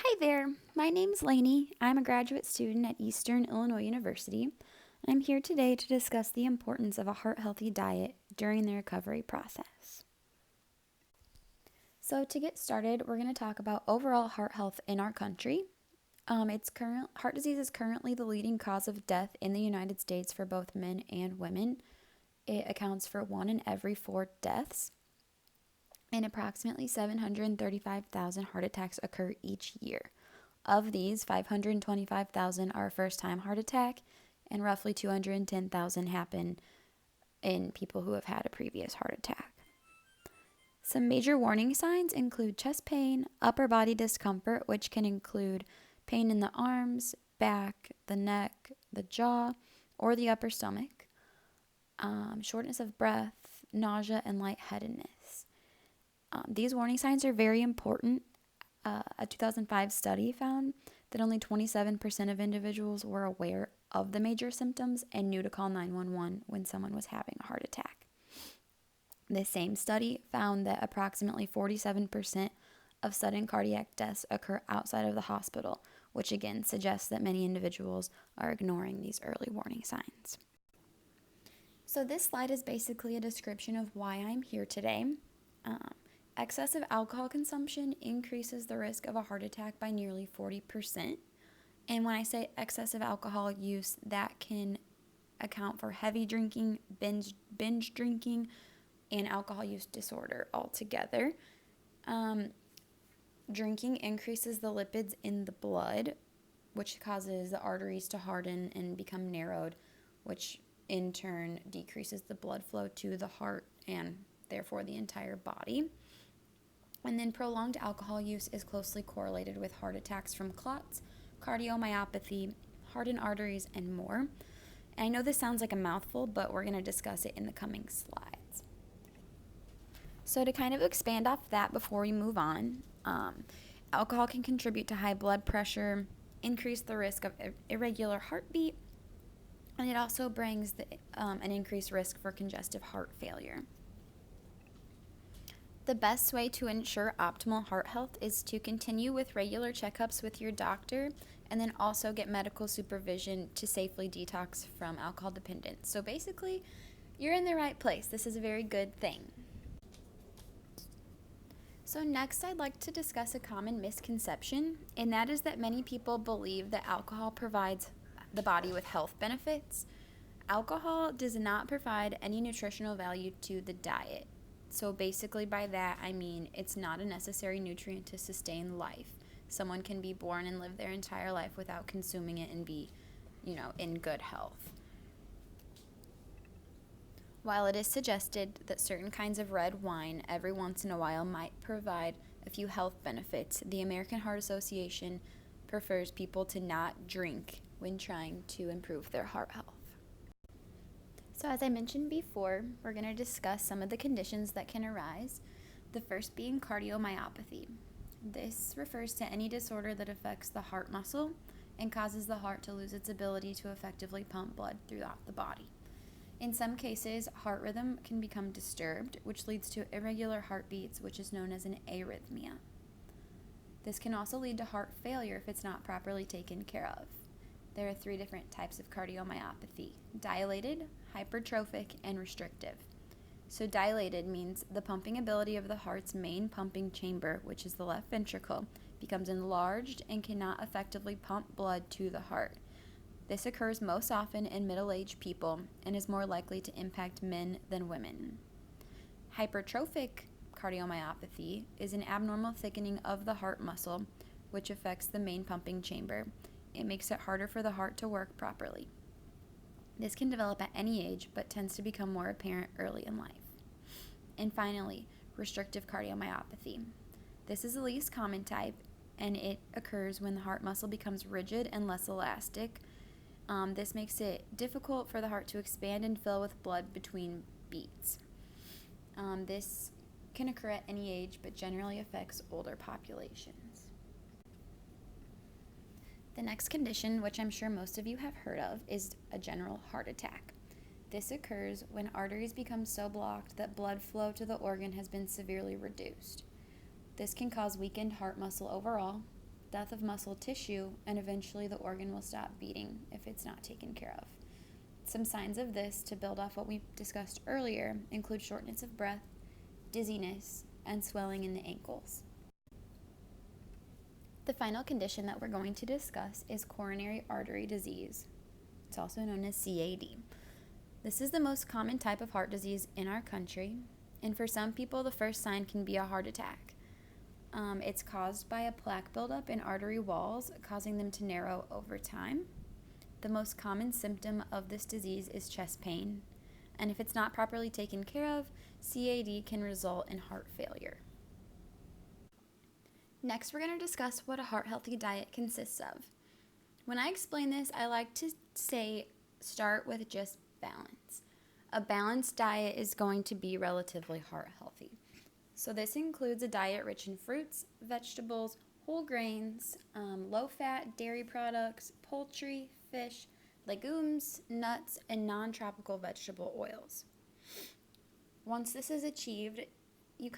Hi there, my name's Lainey. I'm a graduate student at Eastern Illinois University. I'm here today to discuss the importance of a heart-healthy diet during the recovery process. So to get started, we're going to talk about overall heart health in our country. Heart disease is currently the leading cause of death in the United States for both men and women. It accounts for 1 in every 4 deaths, and approximately 735,000 heart attacks occur each year. Of these, 525,000 are a first-time heart attack, and roughly 210,000 happen in people who have had a previous heart attack. Some major warning signs include chest pain, upper body discomfort, which can include pain in the arms, back, the neck, the jaw, or the upper stomach, shortness of breath, nausea, and lightheadedness. These warning signs are very important. A 2005 study found that only 27% of individuals were aware of the major symptoms and knew to call 911 when someone was having a heart attack. This same study found that approximately 47% of sudden cardiac deaths occur outside of the hospital, which again suggests that many individuals are ignoring these early warning signs. So this slide is basically a description of why I'm here today. Excessive alcohol consumption increases the risk of a heart attack by nearly 40%. And when I say excessive alcohol use, that can account for heavy drinking, binge drinking, and alcohol use disorder altogether. Drinking increases the lipids in the blood, which causes the arteries to harden and become narrowed, which in turn decreases the blood flow to the heart and therefore the entire body. And then prolonged alcohol use is closely correlated with heart attacks from clots, cardiomyopathy, hardened arteries, and more. And I know this sounds like a mouthful, but we're going to discuss it in the coming slides. So to kind of expand off that before we move on, alcohol can contribute to high blood pressure, increase the risk of irregular heartbeat, and it also brings an increased risk for congestive heart failure. The best way to ensure optimal heart health is to continue with regular checkups with your doctor and then also get medical supervision to safely detox from alcohol dependence. So basically, you're in the right place. This is a very good thing. So next, I'd like to discuss a common misconception, and that is that many people believe that alcohol provides the body with health benefits. Alcohol does not provide any nutritional value to the diet. So basically by that, I mean it's not a necessary nutrient to sustain life. Someone can be born and live their entire life without consuming it and be, in good health. While it is suggested that certain kinds of red wine every once in a while might provide a few health benefits, the American Heart Association prefers people to not drink when trying to improve their heart health. So as I mentioned before, we're going to discuss some of the conditions that can arise, the first being cardiomyopathy. This refers to any disorder that affects the heart muscle and causes the heart to lose its ability to effectively pump blood throughout the body. In some cases, heart rhythm can become disturbed, which leads to irregular heartbeats, which is known as an arrhythmia. This can also lead to heart failure if it's not properly taken care of. There are 3 different types of cardiomyopathy: dilated, hypertrophic, and restrictive. So dilated means the pumping ability of the heart's main pumping chamber, which is the left ventricle, becomes enlarged and cannot effectively pump blood to the heart. This occurs most often in middle-aged people and is more likely to impact men than women. Hypertrophic cardiomyopathy is an abnormal thickening of the heart muscle, which affects the main pumping chamber. It makes it harder for the heart to work properly. This can develop at any age, but tends to become more apparent early in life. And finally, restrictive cardiomyopathy. This is the least common type, and it occurs when the heart muscle becomes rigid and less elastic. This makes it difficult for the heart to expand and fill with blood between beats. This can occur at any age, but generally affects older populations. The next condition, which I'm sure most of you have heard of, is a general heart attack. This occurs when arteries become so blocked that blood flow to the organ has been severely reduced. This can cause weakened heart muscle overall, death of muscle tissue, and eventually the organ will stop beating if it's not taken care of. Some signs of this, to build off what we discussed earlier, include shortness of breath, dizziness, and swelling in the ankles. The final condition that we're going to discuss is coronary artery disease. It's also known as CAD. This is the most common type of heart disease in our country, and for some people, the first sign can be a heart attack. It's caused by a plaque buildup in artery walls, causing them to narrow over time. The most common symptom of this disease is chest pain, and if it's not properly taken care of, CAD can result in heart failure. Next, we're going to discuss what a heart-healthy diet consists of. When I explain this, I like to say start with just balance. A balanced diet is going to be relatively heart-healthy. So this includes a diet rich in fruits, vegetables, whole grains, low-fat dairy products, poultry, fish, legumes, nuts, and non-tropical vegetable oils. Once this is achieved, you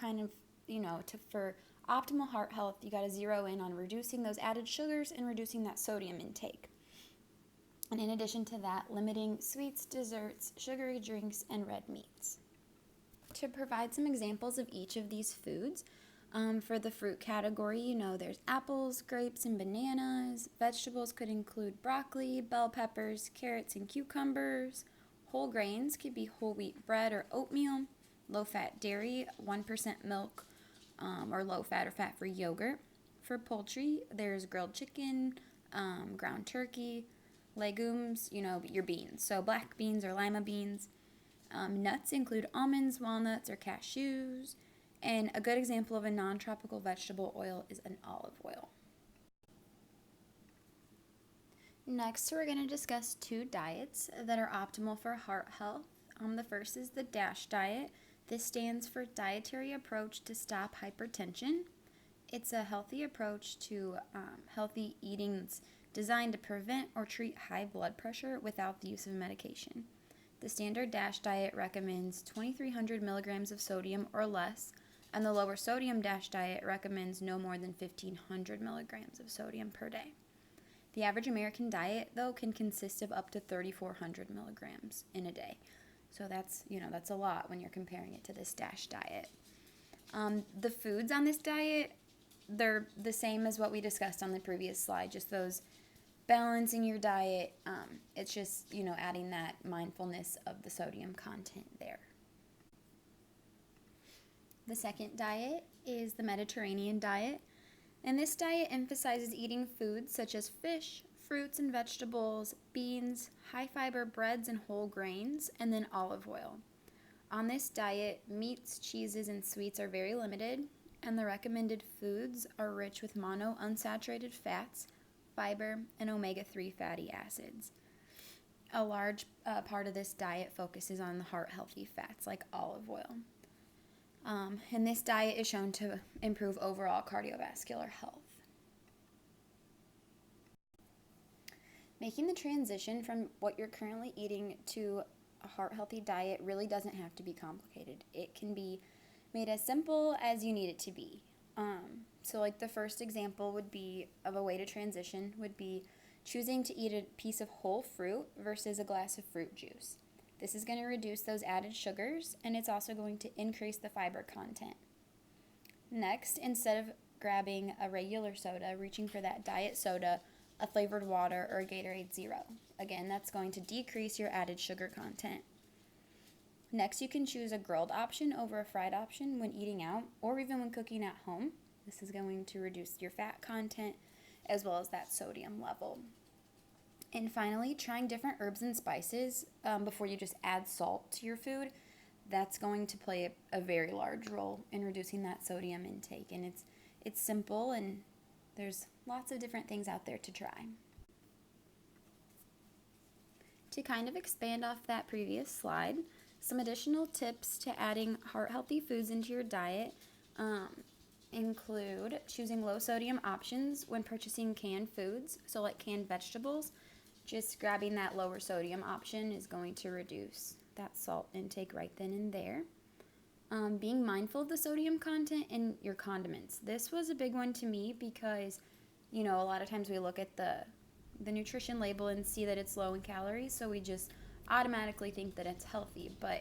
for optimal heart health, you got to zero in on reducing those added sugars and reducing that sodium intake. And in addition to that, limiting sweets, desserts, sugary drinks, and red meats. To provide some examples of each of these foods, for the fruit category, there's apples, grapes, and bananas. Vegetables could include broccoli, bell peppers, carrots, and cucumbers. Whole grains could be whole wheat bread or oatmeal. Low-fat dairy, 1% milk, or low-fat or fat-free yogurt. For poultry, there's grilled chicken, ground turkey, legumes, your beans. So black beans or lima beans. Nuts include almonds, walnuts, or cashews. And a good example of a non-tropical vegetable oil is an olive oil. Next, we're going to discuss two diets that are optimal for heart health. The first is the DASH diet. This stands for Dietary Approach to Stop Hypertension. It's a healthy approach to healthy eating designed to prevent or treat high blood pressure without the use of medication. The standard DASH diet recommends 2,300 milligrams of sodium or less, and the lower sodium DASH diet recommends no more than 1,500 milligrams of sodium per day. The average American diet, though, can consist of up to 3,400 milligrams in a day. So that's a lot when you're comparing it to this DASH diet. The foods on this diet, they're the same as what we discussed on the previous slide, just those balancing your diet. It's just, adding that mindfulness of the sodium content there. The second diet is the Mediterranean diet, and this diet emphasizes eating foods such as fish, fruits and vegetables, beans, high-fiber breads and whole grains, and then olive oil. On this diet, meats, cheeses, and sweets are very limited, and the recommended foods are rich with monounsaturated fats, fiber, and omega-3 fatty acids. A large part of this diet focuses on the heart-healthy fats like olive oil. And this diet is shown to improve overall cardiovascular health. Making the transition from what you're currently eating to a heart-healthy diet really doesn't have to be complicated. It can be made as simple as you need it to be. So like the first example would be of a way to transition would be choosing to eat a piece of whole fruit versus a glass of fruit juice. This is going to reduce those added sugars, and it's also going to increase the fiber content. Next, instead of grabbing a regular soda, reaching for that diet soda, a flavored water, or a Gatorade Zero. Again, that's going to decrease your added sugar content. Next, you can choose a grilled option over a fried option when eating out, or even when cooking at home. This is going to reduce your fat content as well as that sodium level. And finally, trying different herbs and spices before you just add salt to your food. That's going to play a very large role in reducing that sodium intake. And it's simple, and there's lots of different things out there to try. To kind of expand off that previous slide, some additional tips to adding heart-healthy foods into your diet include choosing low-sodium options when purchasing canned foods, so like canned vegetables. Just grabbing that lower sodium option is going to reduce that salt intake right then and there. Being mindful of the sodium content in your condiments. This was a big one to me because A lot of times we look at the nutrition label and see that it's low in calories, so we just automatically think that it's healthy. But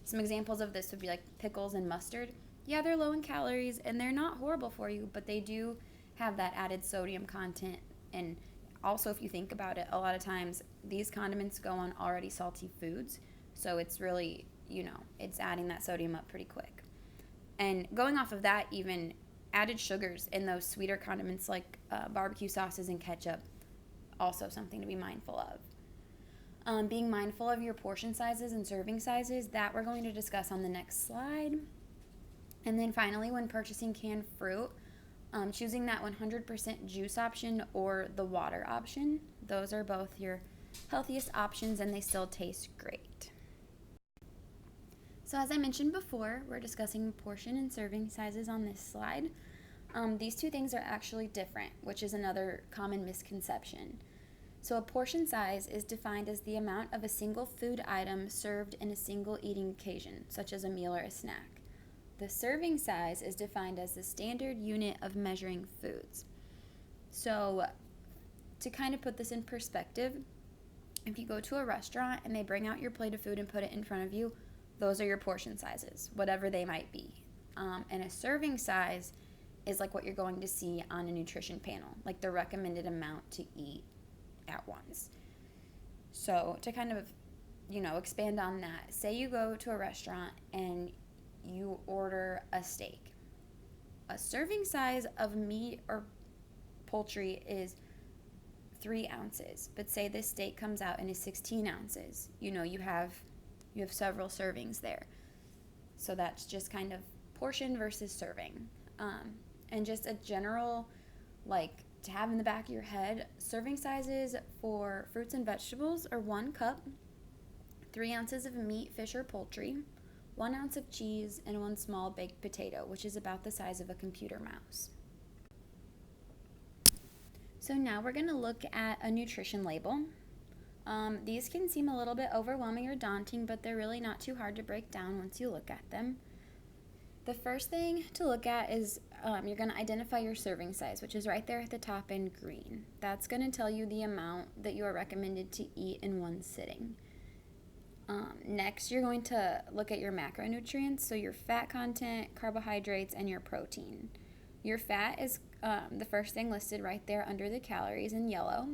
some examples of this would be like pickles and mustard. Yeah, they're low in calories and they're not horrible for you, but they do have that added sodium content. And also, if you think about it, a lot of times these condiments go on already salty foods, so it's really, it's adding that sodium up pretty quick. And going off of that, even added sugars in those sweeter condiments like barbecue sauces and ketchup, also something to be mindful of. Being mindful of your portion sizes and serving sizes, that we're going to discuss on the next slide. And then finally, when purchasing canned fruit, choosing that 100% juice option or the water option. Those are both your healthiest options and they still taste great. So as I mentioned before, we're discussing portion and serving sizes on this slide. These two things are actually different, which is another common misconception. So a portion size is defined as the amount of a single food item served in a single eating occasion, such as a meal or a snack. The serving size is defined as the standard unit of measuring foods. So to kind of put this in perspective, if you go to a restaurant and they bring out your plate of food and put it in front of you, those are your portion sizes, whatever they might be. And a serving size is like what you're going to see on a nutrition panel, like the recommended amount to eat at once. So to kind of, expand on that, say you go to a restaurant and you order a steak. A serving size of meat or poultry is 3 ounces, but say this steak comes out and is 16 ounces. You have several servings there. So that's just kind of portion versus serving. And just a general, to have in the back of your head, serving sizes for fruits and vegetables are 1 cup, 3 ounces of meat, fish, or poultry, 1 ounce of cheese, and 1 small baked potato, which is about the size of a computer mouse. So now we're going to look at a nutrition label. These can seem a little bit overwhelming or daunting, but they're really not too hard to break down once you look at them. The first thing to look at is you're going to identify your serving size, which is right there at the top in green. That's going to tell you the amount that you are recommended to eat in one sitting. Next, you're going to look at your macronutrients, so your fat content, carbohydrates, and your protein. Your fat is the first thing listed right there under the calories in yellow.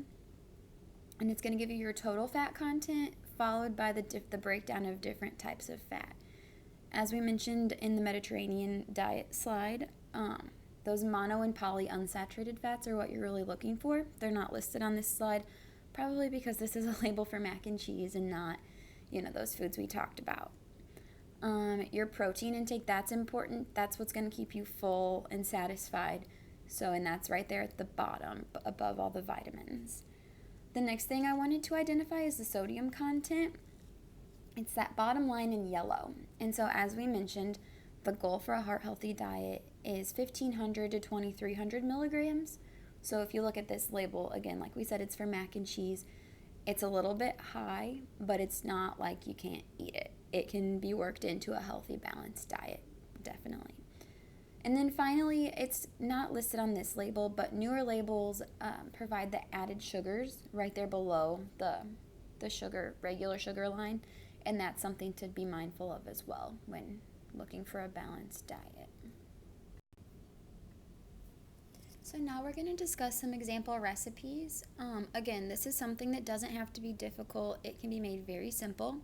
And it's going to give you your total fat content, followed by the breakdown of different types of fat. As we mentioned in the Mediterranean diet slide, those mono and poly unsaturated fats are what you're really looking for. They're not listed on this slide, probably because this is a label for mac and cheese and not, those foods we talked about. Your protein intake, that's important. That's what's going to keep you full and satisfied. And that's right there at the bottom, above all the vitamins. The next thing I wanted to identify is the sodium content. It's that bottom line in yellow. And so as we mentioned, the goal for a heart-healthy diet is 1,500 to 2,300 milligrams. So if you look at this label, again, like we said, it's for mac and cheese. It's a little bit high, but it's not like you can't eat it. It can be worked into a healthy, balanced diet, definitely. And then finally, it's not listed on this label, but newer labels provide the added sugars right there below the regular sugar line. And that's something to be mindful of as well when looking for a balanced diet. So now we're going to discuss some example recipes. Again, this is something that doesn't have to be difficult. It can be made very simple.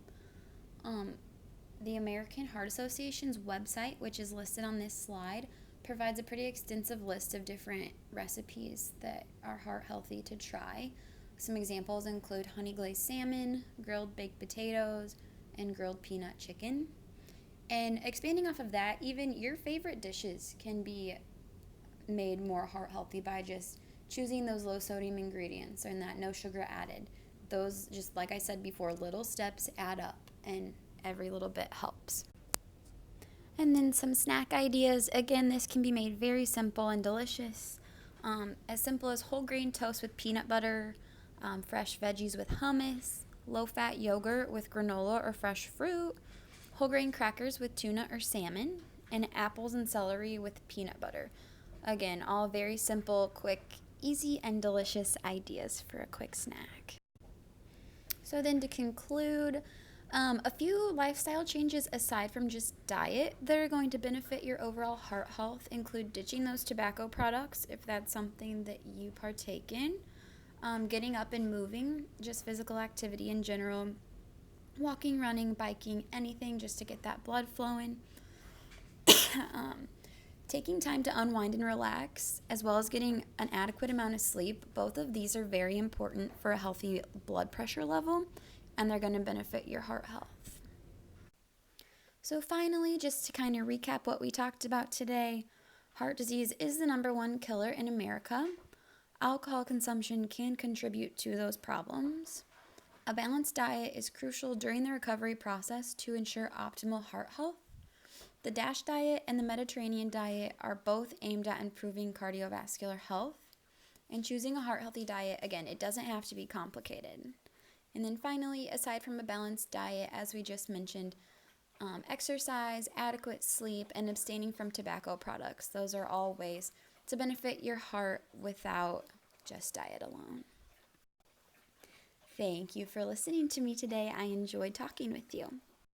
The American Heart Association's website, which is listed on this slide, provides a pretty extensive list of different recipes that are heart healthy to try. Some examples include honey glazed salmon, grilled baked potatoes, and grilled peanut chicken. And expanding off of that, even your favorite dishes can be made more heart healthy by just choosing those low sodium ingredients and that no sugar added. Those, just like I said before, little steps add up and every little bit helps. And then some snack ideas. Again, this can be made very simple and delicious. As simple as whole grain toast with peanut butter, fresh veggies with hummus, low-fat yogurt with granola or fresh fruit, whole grain crackers with tuna or salmon, and apples and celery with peanut butter. Again, all very simple, quick, easy and delicious ideas for a quick snack. So then to conclude, a few lifestyle changes aside from just diet that are going to benefit your overall heart health include ditching those tobacco products if that's something that you partake in, getting up and moving, just physical activity in general, walking, running, biking, anything just to get that blood flowing. Taking time to unwind and relax, as well as getting an adequate amount of sleep. Both of these are very important for a healthy blood pressure level, and they're going to benefit your heart health. So finally, just to kind of recap what we talked about today, heart disease is the #1 killer in America. Alcohol consumption can contribute to those problems. A balanced diet is crucial during the recovery process to ensure optimal heart health. The DASH diet and the Mediterranean diet are both aimed at improving cardiovascular health. And choosing a heart-healthy diet, again, it doesn't have to be complicated. And then finally, aside from a balanced diet, as we just mentioned, exercise, adequate sleep, and abstaining from tobacco products. Those are all ways to benefit your heart without just diet alone. Thank you for listening to me today. I enjoyed talking with you.